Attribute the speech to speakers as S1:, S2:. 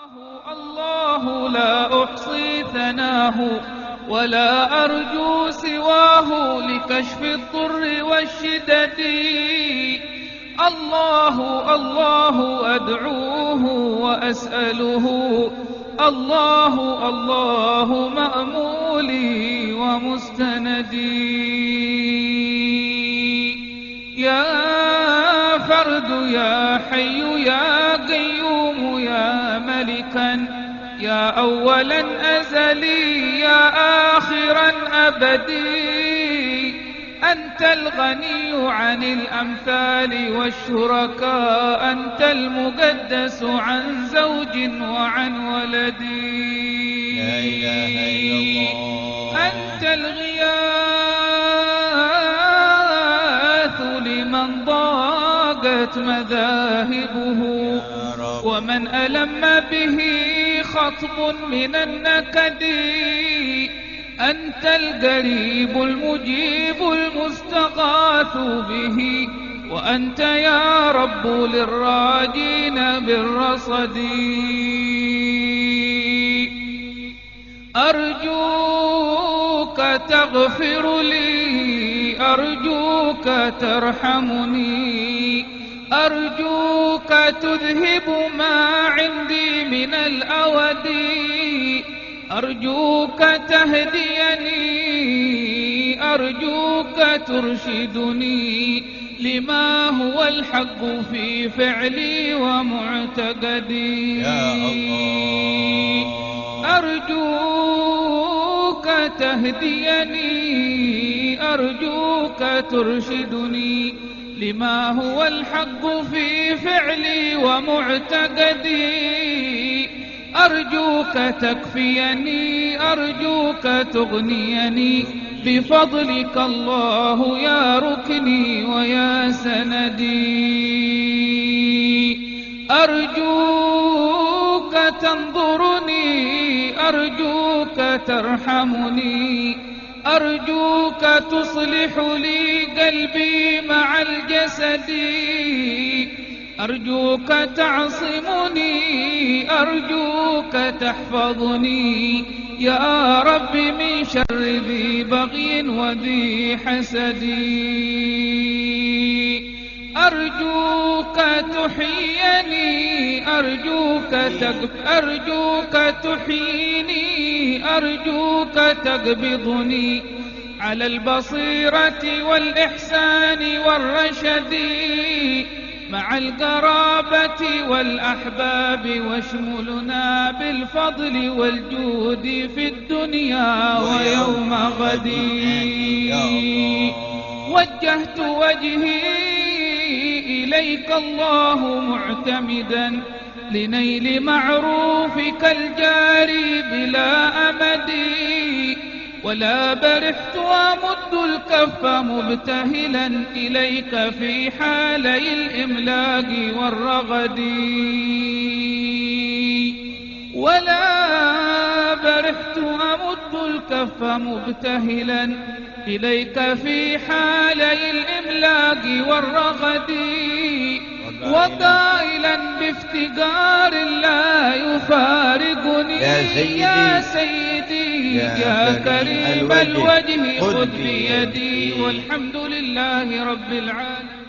S1: الله لا أحصي ثناه ولا أرجو سواه لكشف الضر والشدد. الله الله أدعوه وأسأله، الله الله مأمولي ومستندي. يا فرد يا حي يا قيوم يا ملكا، يا أولا أزلي يا آخرا أبدي، أنت الغني عن الأمثال والشركاء، أنت المقدس عن زوج وعن ولد.
S2: لا إله إلا الله.
S1: أنت الغياث لمن ضاقت مذاهبه، ومن ألم به خطب من النكد. أنت القريب المجيب المستغاث به، وأنت يا رب للراجين بالرصد. أرجوك تغفر لي، أرجوك ترحمني، أرجوك تذهب ما عندي من الأود، أرجوك تهديني، أرجوك ترشدني لما هو الحق في فعلي ومعتقدي.
S2: يا الله.
S1: أرجوك تهديني، أرجوك ترشدني لما هو الحق في فعلي ومعتقدي. أرجوك تكفيني، أرجوك تغنيني بفضلك الله يا ركني ويا سندي. أرجوك تنظرني، أرجوك ترحمني، أرجوك تصلح لي قلبي مع الجسد، أرجوك تعصمني، أرجوك تحفظني يا رب من شر ذي بغي وذي حسد. أرجوك تحييني، أرجوك تحييني، أرجوك تقبضني على البصيرة والإحسان والرشد، مع القرابة والأحباب، واشملنا بالفضل والجود في الدنيا ويوم غدي. وجهت وجهي إليك الله معتمدا لنيل معروفك الجاري بلا أمد، ولا برحت أمد الكف مبتهلا إليك في حالي الإملاق والرغد، ولا برحت أمد الكف مبتهلا إليك في حالي الإملاق والرغد، وقائلا بافتقار لا يفارقني يا سيدي يا كريم الوجه خذ بيدي، والحمد لله رب العالمين.